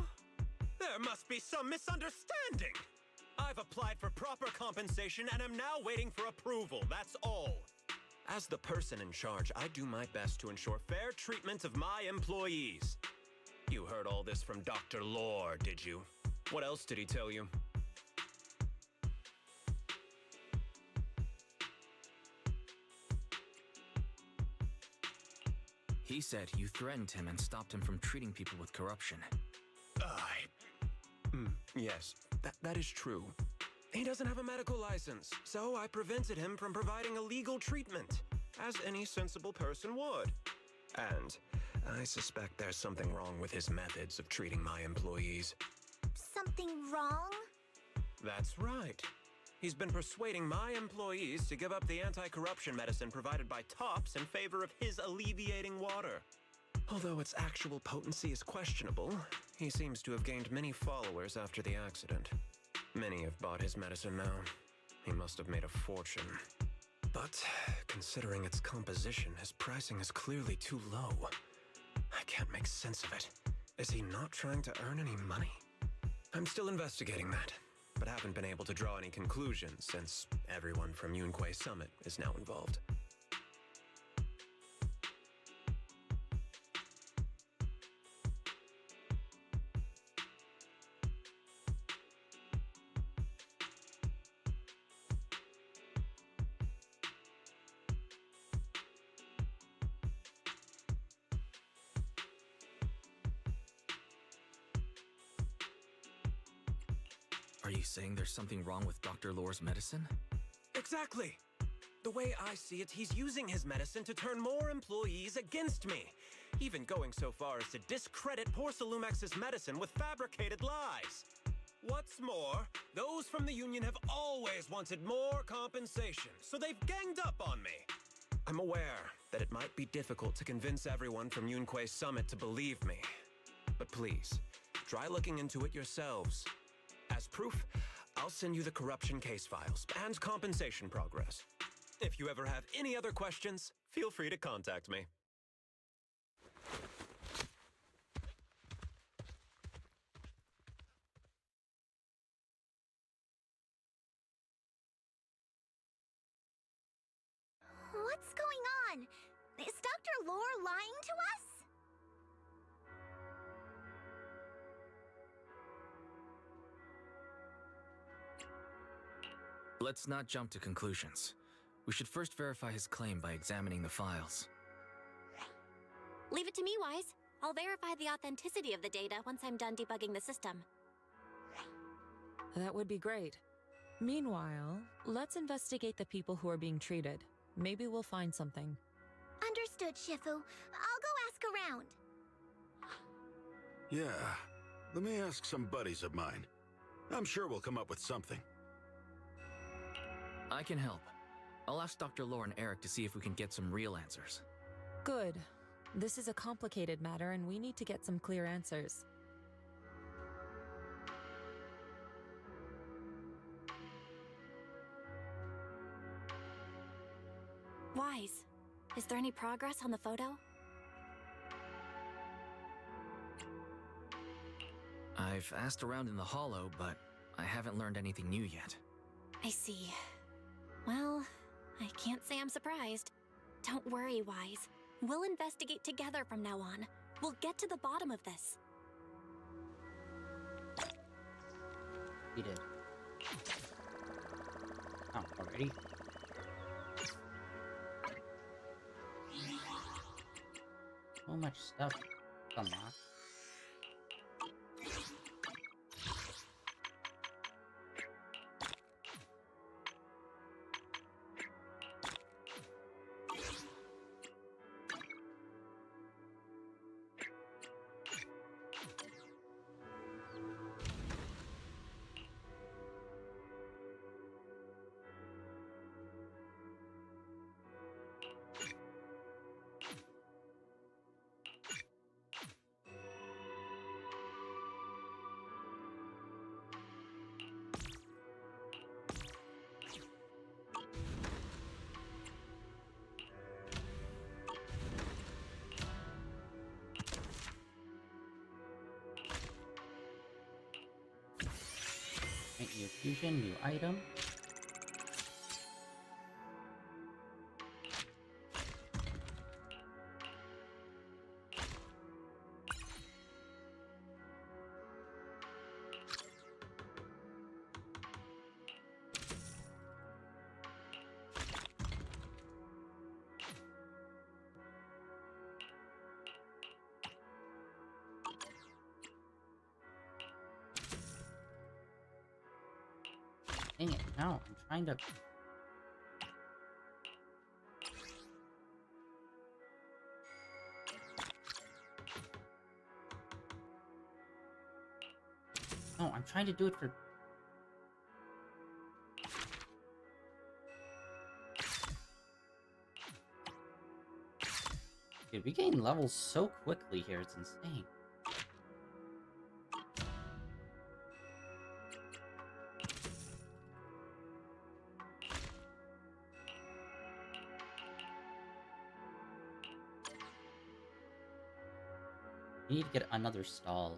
There must be some misunderstanding. I've applied for proper compensation and am now waiting for approval, that's all. As the person in charge, I do my best to ensure fair treatment of my employees. You heard all this from Dr. Lore, did you? What else did he tell you? He said you threatened him and stopped him from treating people with corruption. Yes, that is true. He doesn't have a medical license, so I prevented him from providing a legal treatment, as any sensible person would. And I suspect there's something wrong with his methods of treating my employees. Something wrong? That's right. He's been persuading my employees to give up the anti-corruption medicine provided by Tops in favor of his alleviating water. Although its actual potency is questionable, he seems to have gained many followers after the accident. Many have bought his medicine now. He must have made a fortune. But considering its composition, his pricing is clearly too low. I can't make sense of it. Is he not trying to earn any money? I'm still investigating that, but haven't been able to draw any conclusions since everyone from Yunquay Summit is now involved. Are you saying there's something wrong with Dr. Lore's medicine? Exactly! The way I see it, he's using his medicine to turn more employees against me. Even going so far as to discredit Porcelumex's medicine with fabricated lies. What's more, those from the Union have always wanted more compensation, so they've ganged up on me. I'm aware that it might be difficult to convince everyone from Yunquay Summit to believe me. But please, try looking into it yourselves. As proof, I'll send you the corruption case files and compensation progress. If you ever have any other questions, feel free to contact me. What's going on? Is Dr. Lore lying to us? Let's not jump to conclusions. We should first verify his claim by examining the files. Leave it to me, Wise. I'll verify the authenticity of the data once I'm done debugging the system. That would be great. Meanwhile, let's investigate the people who are being treated. Maybe we'll find something. Understood, Shifu. I'll go ask around. Yeah, let me ask some buddies of mine. I'm sure we'll come up with something. I can help. I'll ask Dr. Lore and Eric to see if we can get some real answers. Good. This is a complicated matter and we need to get some clear answers. Wise, is there any progress on the photo? I've asked around in the Hollow, but I haven't learned anything new yet. I see. Well, I can't say I'm surprised. Don't worry, Wise. We'll investigate together from now on. We'll get to the bottom of this. We did. Oh, already? So much stuff unlocked. New fusion, new item. Dang it, no, I'm trying to... No, I'm trying to do it for... Dude, we gain levels so quickly here, it's insane. We need to get another stall.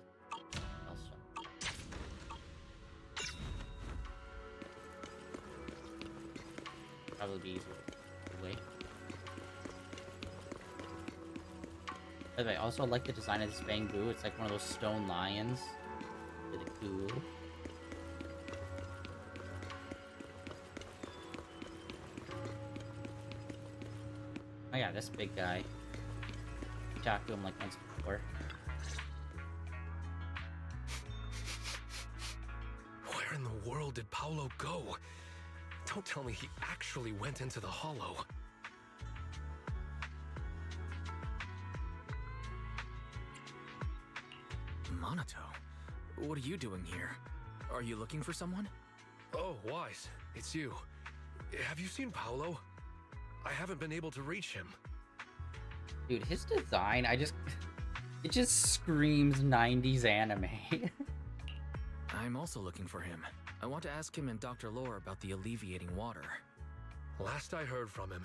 Probably be easier to wait. By the way, I also like the design of this Bangoo. It's like one of those stone lions. Really cool. Oh yeah, this big guy. Talked to him like once before. Where in the world did Paolo go? Don't tell me he actually went into the hollow. Monato, what are you doing here? Are you looking for someone? Oh, Wise, it's you. Have you seen Paolo? I haven't been able to reach him. Dude, his design, it just screams 90s anime. I'm also looking for him. I want to ask him and Dr. Lore about the alleviating water. Last I heard from him,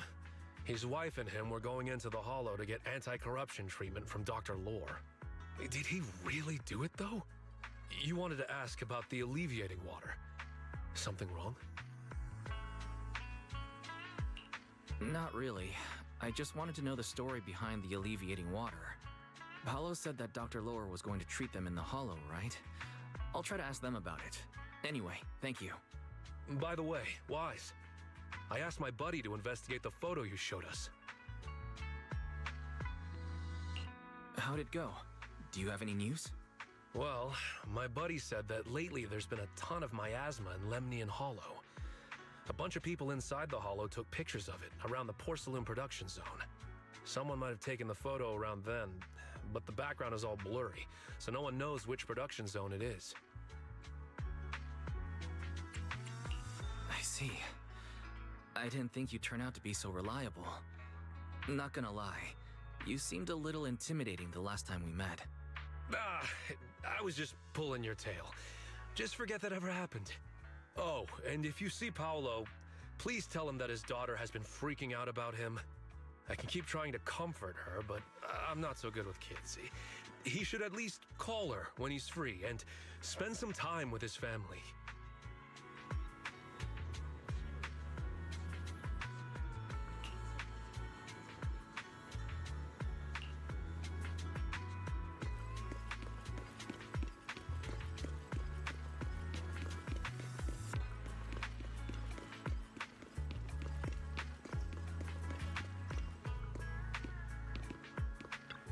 his wife and him were going into the hollow to get anti-corruption treatment from Dr. Lore. Did he really do it, though? You wanted to ask about the alleviating water. Something wrong? Not really. I just wanted to know the story behind the alleviating water. Paolo said that Dr. Lore was going to treat them in the hollow, right? I'll try to ask them about it. Anyway, thank you. By the way, Wise, I asked my buddy to investigate the photo you showed us. How'd it go? Do you have any news? Well, my buddy said that lately there's been a ton of miasma in Lemnian Hollow. A bunch of people inside the hollow took pictures of it around the porcelain production zone. Someone might have taken the photo around then, but the background is all blurry, so no one knows which production zone it is. I see. I didn't think you'd turn out to be so reliable. Not gonna lie, you seemed a little intimidating the last time we met. I was just pulling your tail. Just forget that ever happened. Oh, and if you see Paolo, please tell him that his daughter has been freaking out about him. I can keep trying to comfort her, but I'm not so good with kids. He should at least call her when he's free and spend some time with his family.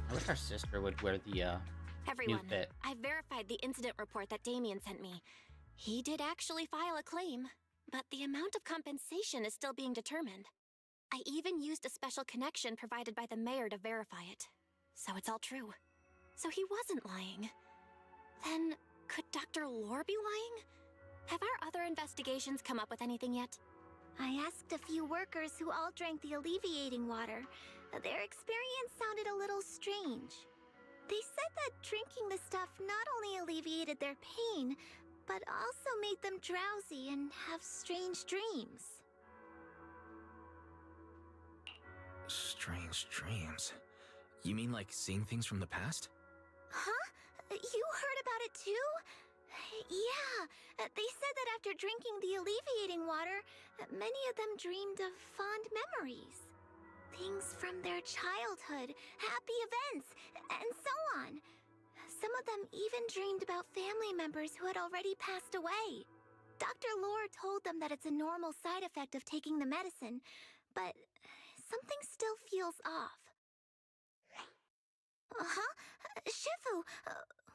I wish our sister would wear the new Everyone, fit. I verified the incident report that Damien sent me. He did actually file a claim, but the amount of compensation is still being determined. I even used a special connection provided by the mayor to verify it. So it's all true. So he wasn't lying. Then, could Dr. Lore be lying? Have our other investigations come up with anything yet? I asked a few workers who all drank the alleviating water. Their experience sounded a little strange. They said that drinking the stuff not only alleviated their pain, but also made them drowsy and have strange dreams. Strange dreams? You mean like seeing things from the past? Huh? You heard about it too? Yeah, they said that after drinking the alleviating water, many of them dreamed of fond memories. Things from their childhood, happy events, and so on. Some of them even dreamed about family members who had already passed away. Dr. Lore told them that it's a normal side effect of taking the medicine, but something still feels off. Uh-huh? Shifu,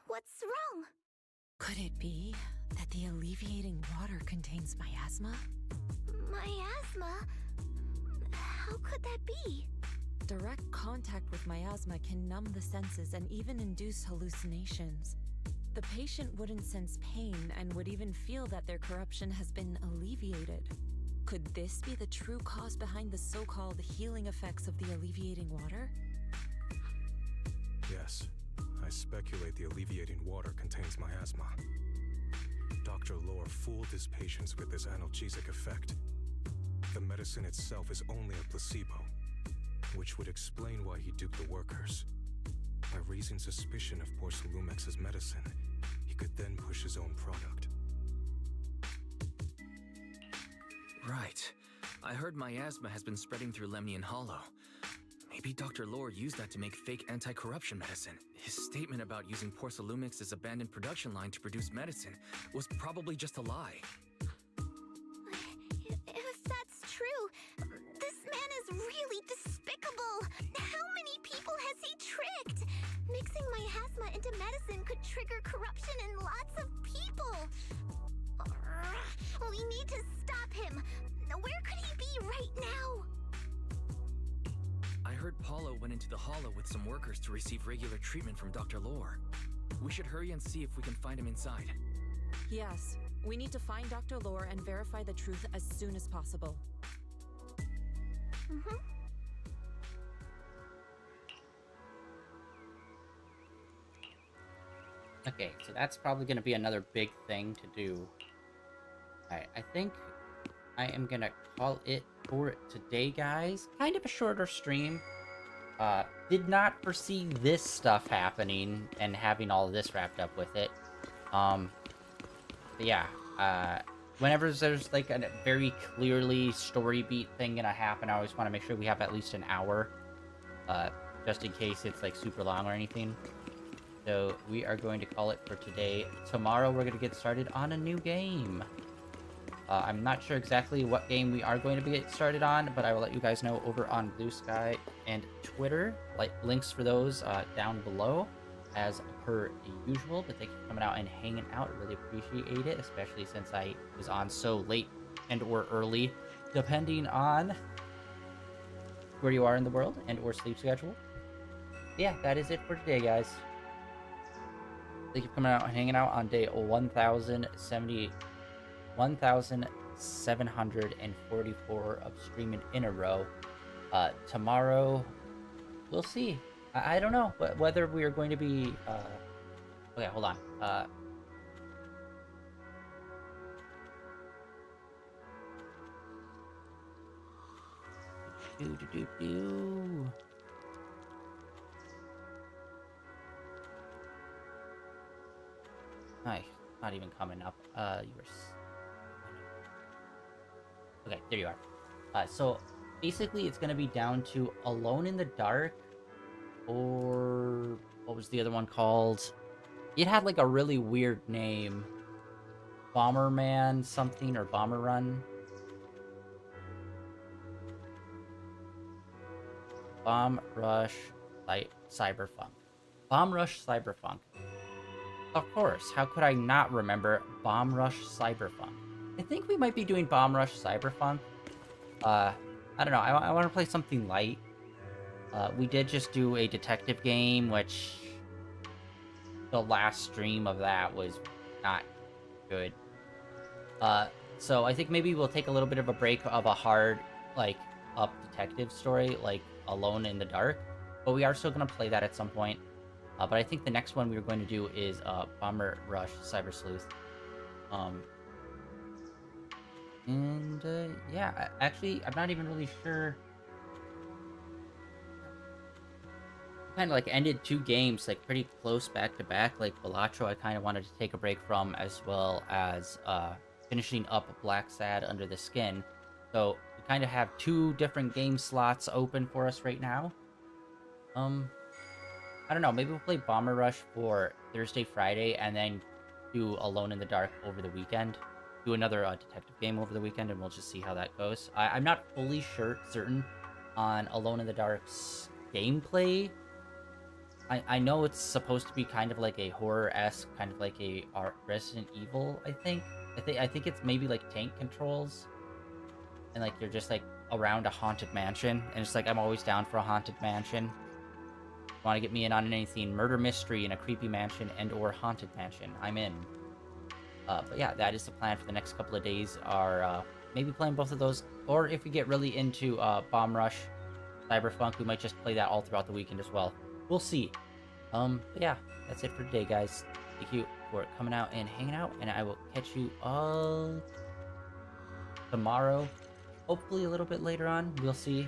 what's wrong? Could it be that the alleviating water contains miasma? Miasma? How could that be? Direct contact with miasma can numb the senses and even induce hallucinations. The patient wouldn't sense pain and would even feel that their corruption has been alleviated. Could this be the true cause behind the so-called healing effects of the alleviating water? Yes, I speculate the alleviating water contains miasma. Dr. Lore fooled his patients with this analgesic effect. The medicine itself is only a placebo, which would explain why he duped the workers. By raising suspicion of Porcelumex's medicine, he could then push his own product. Right. I heard miasma has been spreading through Lemnian Hollow. Maybe Dr. Lore used that to make fake anti-corruption medicine. His statement about using Porcelumex's abandoned production line to produce medicine was probably just a lie. If that's true, this man is really despicable. How many people has he tricked? Mixing miasma into medicine could trigger corruption in lots of people. We need to stop him. Where could he be right now? I heard Paulo went into the Hollow with some workers to receive regular treatment from Dr. Lore. We should hurry and see if we can find him inside. Yes, we need to find Dr. Lore and verify the truth as soon as possible. Mm-hmm. Okay, so that's probably going to be another big thing to do. Alright, I think I am going to call it for today, guys. Kind of a shorter stream. Did not foresee this stuff happening and having all of this wrapped up with it. But yeah, whenever there's like a very clearly story beat thing gonna happen, I always want to make sure we have at least an hour, just in case it's like super long or anything. So we are going to call it for today. Tomorrow we're going to get started on a new game. I'm not sure exactly what game we are going to be getting started on, but I will let you guys know over on Blue Sky and Twitter. Links for those down below, as per usual. But thank you for coming out and hanging out. I really appreciate it, especially since I was on so late and or early, depending on where you are in the world and or sleep schedule. Yeah, that is it for today, guys. Thank you for coming out and hanging out on day 1,744 of streaming in a row. Tomorrow, we'll see. I don't know whether we are going to be... Okay, hold on. Hi, not even coming up. You were... Okay, there you are. So basically it's going to be down to Alone in the Dark, or what was the other one called? It had like a really weird name. Bomberman something, or Bomber Run. Bomb Rush Cyberpunk. Bomb Rush Cyberpunk. Of course, how could I not remember Bomb Rush Cyberpunk? I think we might be doing Bomb Rush Cyberpunk. I don't know, I want to play something light. We did just do a detective game, which the last stream of that was not good. So I think maybe we'll take a little bit of a break of a hard, like, up detective story, like Alone in the Dark. But we are still going to play that at some point. But I think the next one we are going to do is Bomber Rush Cyber Sleuth. Yeah, actually, I'm not even really sure. Kind of like ended two games like pretty close back to back. Like Balatro, I kind of wanted to take a break from, as well as finishing up Black Sad Under the Skin. So we kind of have two different game slots open for us right now. I don't know, maybe we'll play Bomber Rush for Thursday, Friday, and then do Alone in the Dark over the weekend. Do another detective game over the weekend, and we'll just see how that goes. I'm not fully certain on Alone in the Dark's gameplay. I know it's supposed to be kind of like a horror-esque, kind of like a Resident Evil, I think. I think it's maybe like tank controls. And like you're just like around a haunted mansion. And it's like I'm always down for a haunted mansion. Want to get me in on anything murder mystery in a creepy mansion and or haunted mansion, I'm in. But yeah, that is the plan for the next couple of days, are maybe playing both of those, or if we get really into Bomb Rush Cyberpunk, we might just play that all throughout the weekend as well. We'll see. But yeah, that's it for today, guys. Thank you for coming out and hanging out, and I will catch you all tomorrow. Hopefully a little bit later on. We'll see.